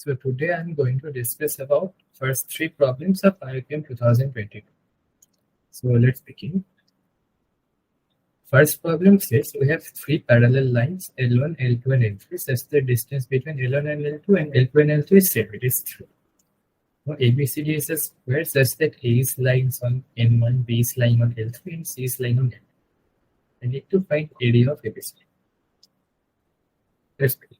So today I'm going to discuss about first three problems of IOQM 2022. So let's begin. First problem says we have three parallel lines L1, L2 and L3 such the distance between L1 and L2 and L2 and L3 is same, it is 3. Now ABCD is a square such that A is lying on N1, B is lying on L3 and C is lying on L2. I need to find area of ABCD. Let's begin.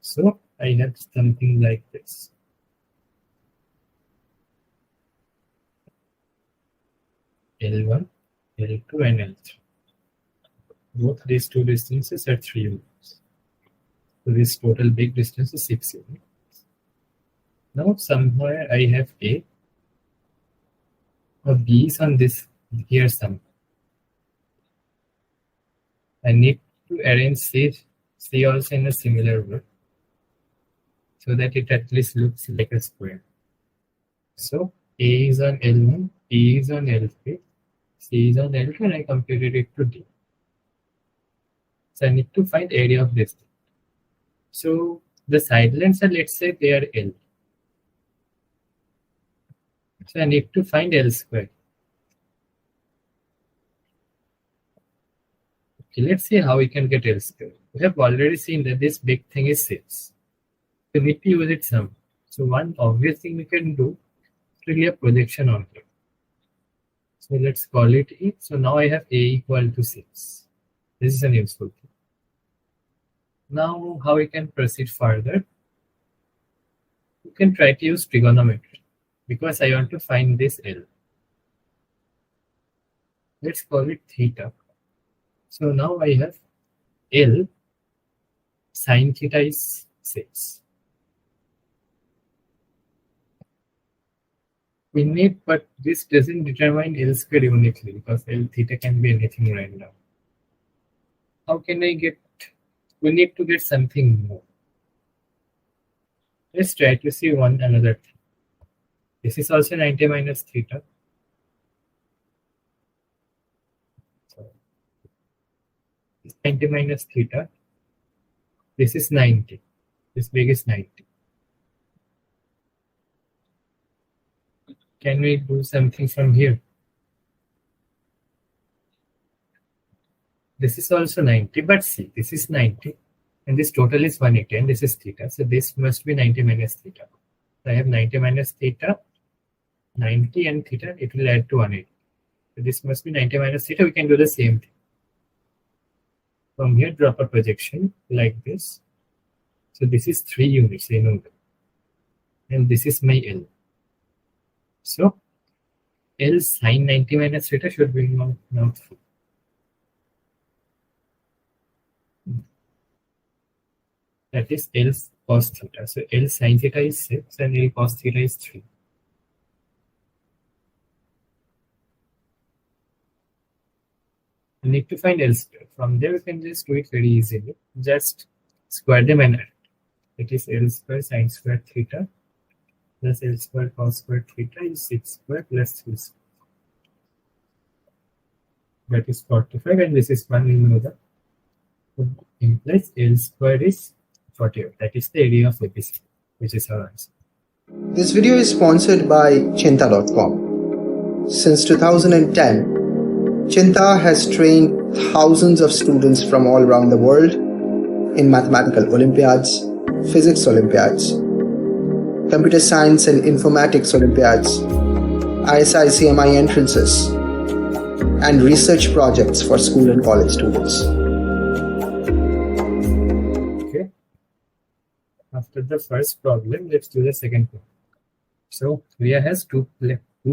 So I have something like this. L1, L2 and L3. Both these two distances are 3 units. So this total big distance is 6 units. Now somewhere I have A. Now B is on this here somewhere. I need to arrange C also in a similar way so that it at least looks like a square. So A is on L1, B is on L3, C is on L2 and I computed it to D. So I need to find area of this. So the side lengths are, let's say they are L. So I need to find L square. Okay, let's see how we can get L square. We have already seen that this big thing is 6. We need to use it some. So one obvious thing we can do is really a projection on it. So let's call it A. So now I have A equal to 6. This is an useful thing. Now how we can proceed further? You can try to use trigonometry because I want to find this L. Let's call it theta. So now I have L sine theta is 6. We need, but this doesn't determine L square uniquely because L theta can be anything random. How can I get? We need to get something more. Let's try to see another thing. This is also 90 minus theta. So 90 minus theta. This is 90. This big is 90. Can we do something from here? This is also 90, but see, this is 90 and this total is 180 and this is theta. So this must be 90 minus theta. So I have 90 minus theta, 90 and theta, it will add to 180. So this must be 90 minus theta. We can do the same thing. From here, drop a projection like this. So this is 3 units, you know, and this is my L. So L sine 90 minus theta should be now 3. That is L cos theta. So L sine theta is 6 and L cos theta is 3. We need to find L square. From there we can just do it very easily. Just square them and add. It is L square sine square theta plus L square cos square theta is 6 square plus 3 square. That is 45 and this is 1 in the implies L square is 48. That is the area of ABCD, which is our answer. This video is sponsored by Cheenta.com. Since 2010, Cheenta has trained thousands of students from all around the world in mathematical Olympiads, physics Olympiads, computer science and informatics Olympiads, ISI CMI entrances, and research projects for school and college students. Okay. After the first problem, let's do the second problem. So Priya has two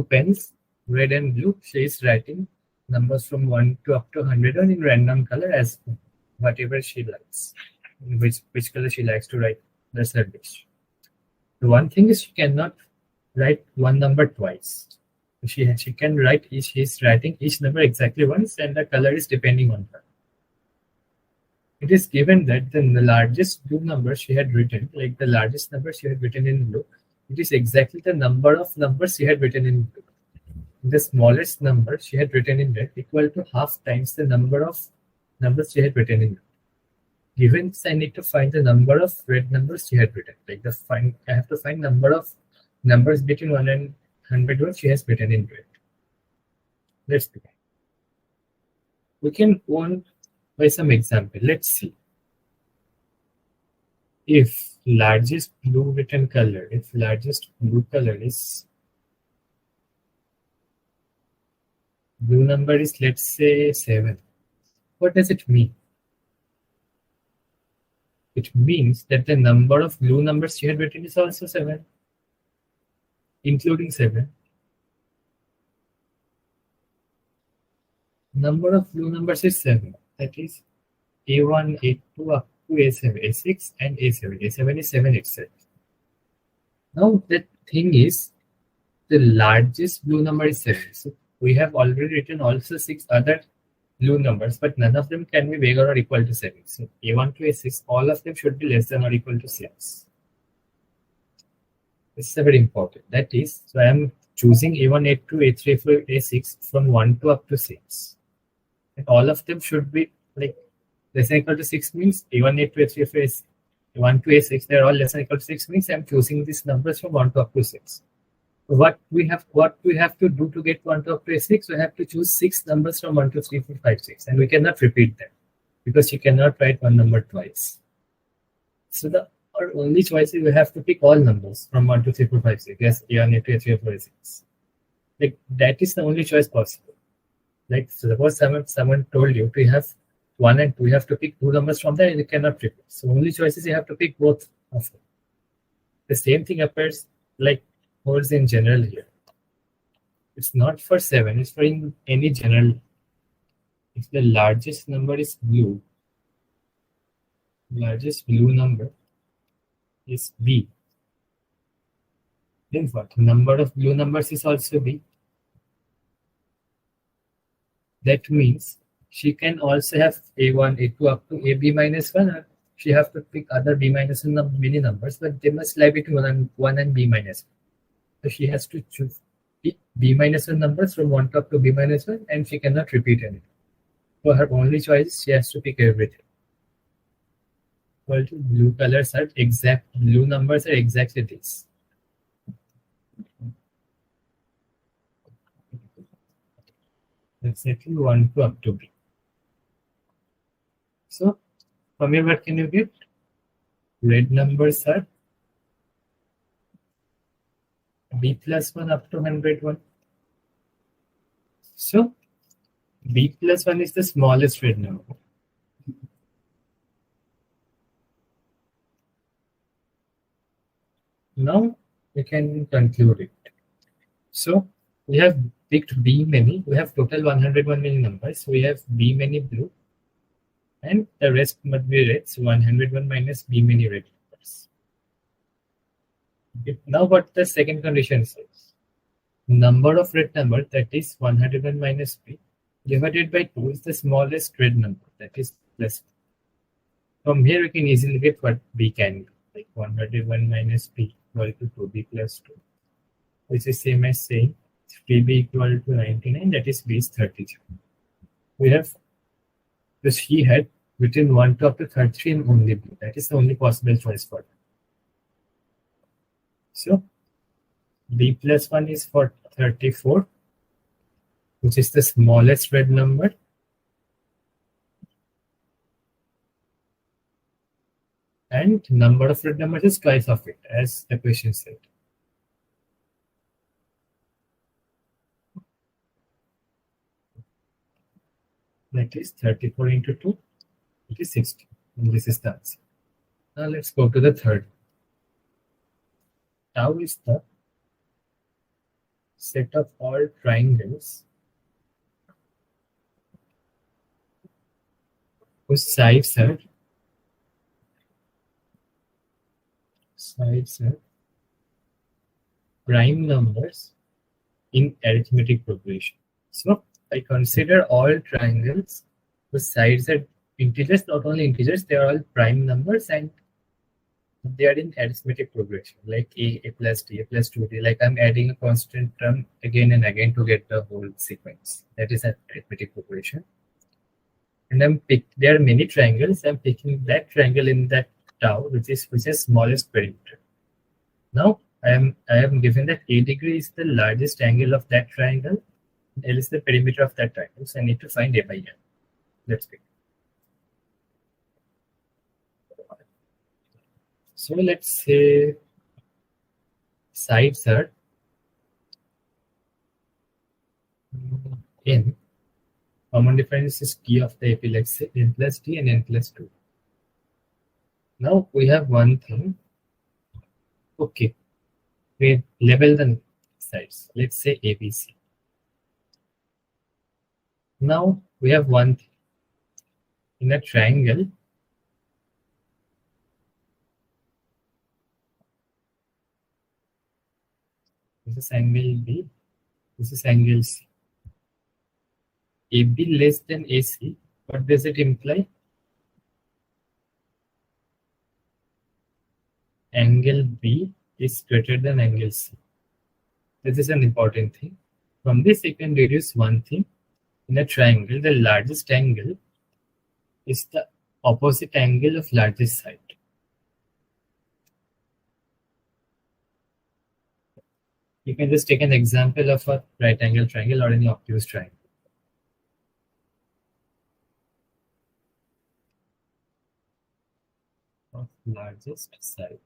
pens, red and blue. She is writing numbers from 1 to up to 101 in random color as whatever she likes. Which color she likes to write, that's her wish. The one thing is she cannot write one number twice. She can write she's writing each number exactly once and the color is depending on her. It is given that the largest blue number she had written, like the largest number she had written in blue, it is exactly the number of numbers she had written in blue. The smallest number she had written in red equal to half times the number of numbers she had written in red. Given this, I need to find the number of red numbers she had written. Like I have to find number of numbers between 1 and 100 she has written in red. Let's begin. We can go on by some example. Let's see. If largest blue color is blue number is, let's say, 7. What does it mean? It means that the number of blue numbers she had written is also 7, including 7. Number of blue numbers is 7. That is A1, A2 up to A7, A6 and A7. A7 is 7 itself. Now the thing is, the largest blue number is 7. So we have already written also 6 other blue numbers, but none of them can be bigger or equal to 7. So A1 to A6, all of them should be less than or equal to 6. This is very important. That is, so I am choosing A1, A2, A3, A6 from 1 to up to 6. And all of them should be like less than or equal to 6 means A1, A2, A3, A1 to A6, they're all less than or equal to 6 means I'm choosing these numbers from 1 to up to 6. What we have to do to get 1 to up to A6, we have to choose 6 numbers from 1 to 3, 4, 5, 6, and we cannot repeat them because you cannot write one number twice. So our only choice is we have to pick all numbers from 1 to 3, 4, 5, 6. Yes, A1, A2, A3, A4, A6. Like that is the only choice possible. Like suppose someone told you to have 1 and 2, you have to pick 2 numbers from there and you cannot repeat. So only choice is you have to pick both of them. The same thing appears like holds in general here. It's not for 7, it's for in any general. If the largest number is blue, largest blue number is B, then what? Number of blue numbers is also B. That means she can also have A1, A2 up to AB minus 1. She have to pick other B minus 1 many numbers, but they must lie between 1 and B minus 1. So she has to choose B minus 1 numbers from 1 to up to B minus 1, and she cannot repeat anything. So her only choice, she has to pick everything. Well, blue colors are blue numbers are exactly this. Exactly 1 to up to B. So from here, what can you get? Red numbers are B plus 1 up to 101. So B plus 1 is the smallest red number. Now we can conclude it. So we have picked B many. We have total 101 many numbers. We have B many blue, and the rest must be red. So 101 minus B many red numbers. Now what the second condition says? Number of red number, that is 101 minus B, divided by 2 is the smallest red number, that is plus 2. From here we can easily get what B can be, like 101 minus B equal to 2B plus 2, which is same as saying 3B equal to 99, that is B is 33. We have the she had written 1 to up to 33 and only B. That is the only possible choice for her. So B plus 1 is for 34, which is the smallest red number. And number of red numbers is twice of it, as the question said. That is 34 into 2, it is 60. And this is the answer. Now let's go to the third. Tau is the set of all triangles whose sides are prime numbers in arithmetic progression. So I consider all triangles whose sides are integers, not only integers, they are all prime numbers and they are in arithmetic progression, like a plus d, a plus 2d, like I'm adding a constant term again and again to get the whole sequence. That is an arithmetic progression. and there are many triangles. I'm picking that triangle in that tau, which is smallest perimeter. Now I am given that A degree is the largest angle of that triangle, and L is the perimeter of that triangle. So I need to find A by L. Let's pick. So let's say sides are n. Common difference is T of the AP, let's say n plus T and n plus 2. Now we have one thing. Okay, we label the sides. Let's say ABC. Now we have one thing. In a triangle, this is angle B, this is angle C. AB less than AC, what does it imply? Angle B is greater than angle C. This is an important thing. From this, you can deduce one thing. In a triangle, the largest angle is the opposite angle of largest side. You can just take an example of a right angle triangle or any obtuse triangle. Of largest side.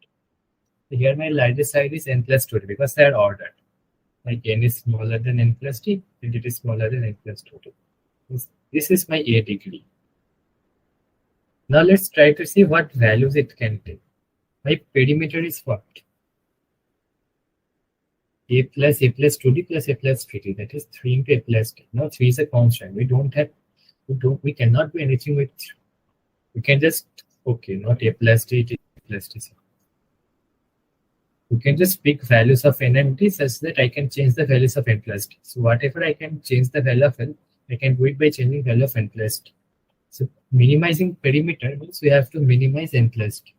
Here my largest side is n plus 2 because they are ordered. Like n is smaller than n plus t, and it is smaller than n plus 2. This is my A degree. Now let's try to see what values it can take. My perimeter is what? A plus 2d plus A plus 3d. That is 3 into A plus t. Now 3 is a constant. We cannot do anything with 3. We can just, okay, not A plus t, it is A plus t. You can just pick values of n and t such that I can change the values of n plus t. So whatever I can change the value of n, I can do it by changing value of n plus t. So minimizing perimeter means we have to minimize n plus t.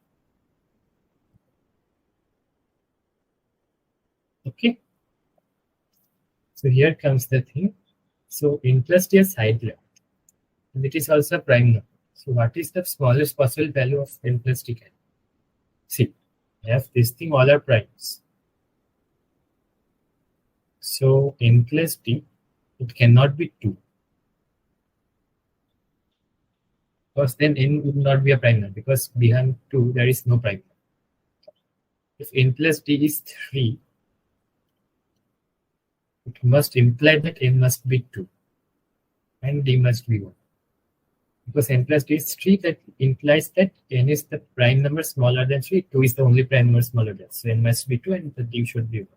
Okay. So here comes the thing. So n plus t is side length. And it is also a prime number. So what is the smallest possible value of n plus t? See. I have this thing, all are primes. So n plus t, it cannot be 2. Because then n would not be a prime number, because behind 2 there is no prime number. If n plus t is 3, it must imply that n must be 2 and d must be 1. Because n plus t is 3, that implies that n is the prime number smaller than 3, 2 is the only prime number smaller than. So n must be 2 and the d should be 1.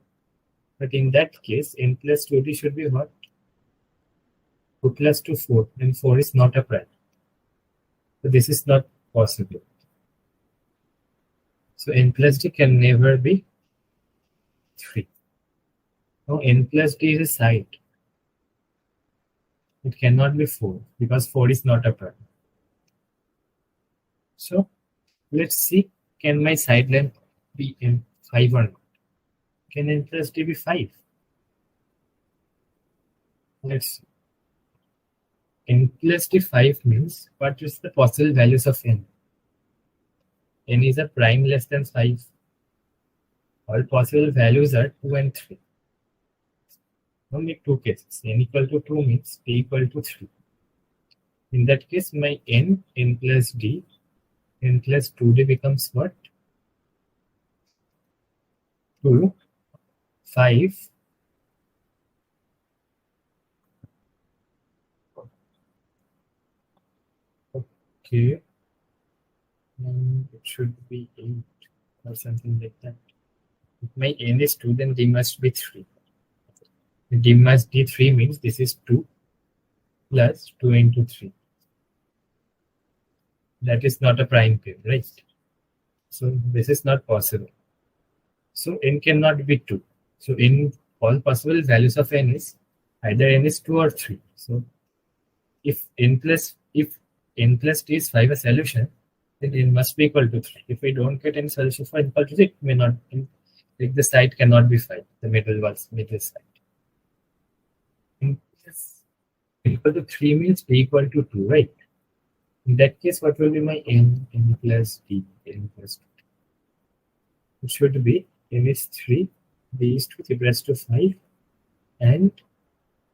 But in that case, n plus 2d should be what? 2 plus 2, 4, and 4 is not a prime. So this is not possible. So n plus d can never be 3. Now n plus d is a side. It cannot be 4 because 4 is not a prime. So let's see, can my side length be n 5 or not? Can n plus d be 5? Let's see. N plus d 5 means what is the possible values of n? N is a prime less than 5. All possible values are 2 and 3. Only 2 cases. N equal to 2 means d equal to 3. In that case, my n plus d, n plus 2d becomes what? 2, 5. Okay. And it should be 8 or something like that. If my n is 2, then d must be 3. D must be 3 means this is 2 plus 2 into 3. That is not a prime pair, right? So this is not possible. So n cannot be 2. So in all possible values of n is either n is 2 or 3. So if n plus t is 5 a solution, then n must be equal to 3. If we don't get any solution for n equal to 3, it may not, like the side cannot be 5, the middle side. Equal to 3 means p equal to 2, right? In that case, what will be my n plus d? N plus 2. It should be n is 3, d is 2, 3 plus 2, 5, and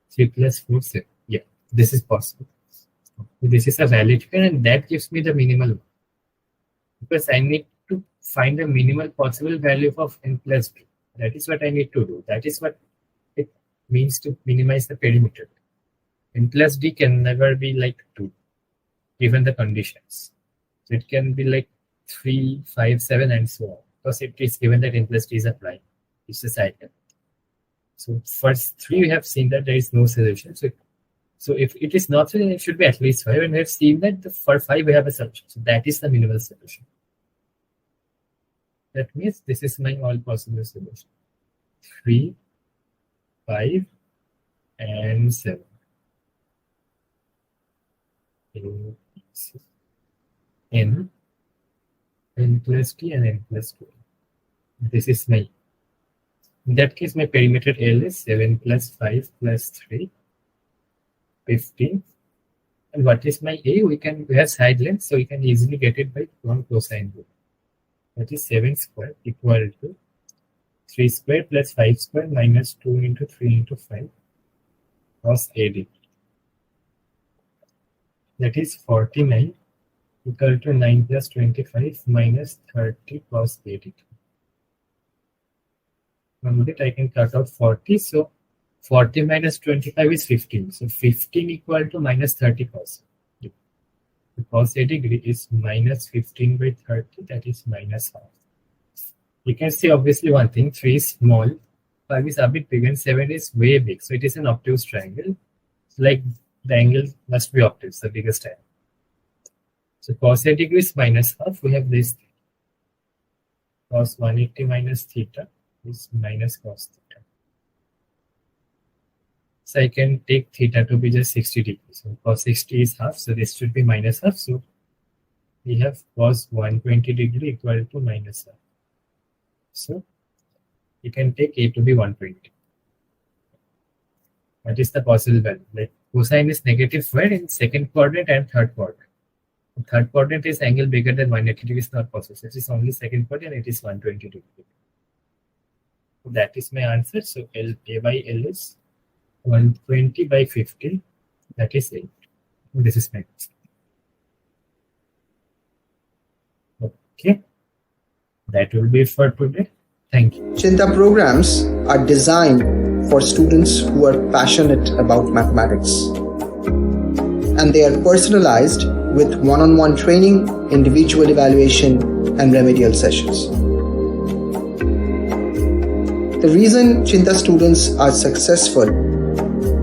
3 plus 4, 7. Yeah, this is possible. This is a valid pair, and that gives me the minimal one. Because I need to find the minimal possible value of n plus d. That is what I need to do. That is what it means to minimize the perimeter. N plus d can never be like 2, given the conditions. So it can be like 3, 5, 7, and so on. Because it is given that n plus d is a prime. It's a cycle. So first 3 we have seen that there is no solution. So if it is not 3, then it should be at least 5. And we have seen that for 5 we have a solution. So that is the minimal solution. That means this is my all possible solution. 3, 5, and 7. N plus t and n plus 2. This is my, in that case, my perimeter L is 7 plus 5 plus 3, 15. And what is my A? We have side length, so we can easily get it by 1 cosine rule. That is 7 square equal to 3 square plus 5 square minus 2 into 3 into 5 cos AD. That is 49 equal to 9 plus 25 minus 30 cos AD. From that I can cut out 40. So 40 minus 25 is 15. So 15 equal to minus 30 cos. The cos A degree is minus 15 by 30. That is minus half. You can see obviously one thing. 3 is small, 5 is a bit big, and 7 is way big. So it is an obtuse triangle. Like the angle must be obtuse, the biggest angle. So cos A degree is minus half. We have this cos 180 minus theta is minus cos theta. So I can take theta to be just 60 degrees. So cos 60 is half, so this should be minus half. So we have cos 120 degree equal to minus half. So you can take A to be 120. That is the possible value. Like cosine is negative where in second quadrant and third quadrant. The third quadrant is angle bigger than 180 degrees, not possible. So it is only second quadrant, it is 120 degrees. So that is my answer. So A by L is 120 by 50. That is 8. This is my answer. Okay. That will be it for today. Thank you. Cheenta programs are designed for students who are passionate about mathematics, and they are personalized with one-on-one training, individual evaluation, and remedial sessions. The reason Cheenta students are successful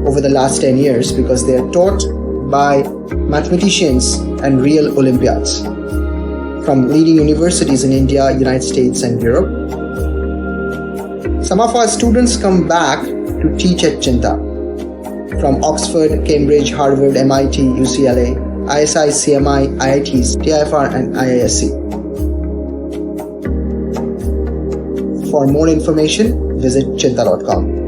over the last 10 years because they are taught by mathematicians and real Olympiads from leading universities in India, United States, and Europe. Some of our students come back to teach at Cheenta from Oxford, Cambridge, Harvard, MIT, UCLA, ISI, CMI, IITs, TIFR, and IISc. For more information, visit cheenta.com.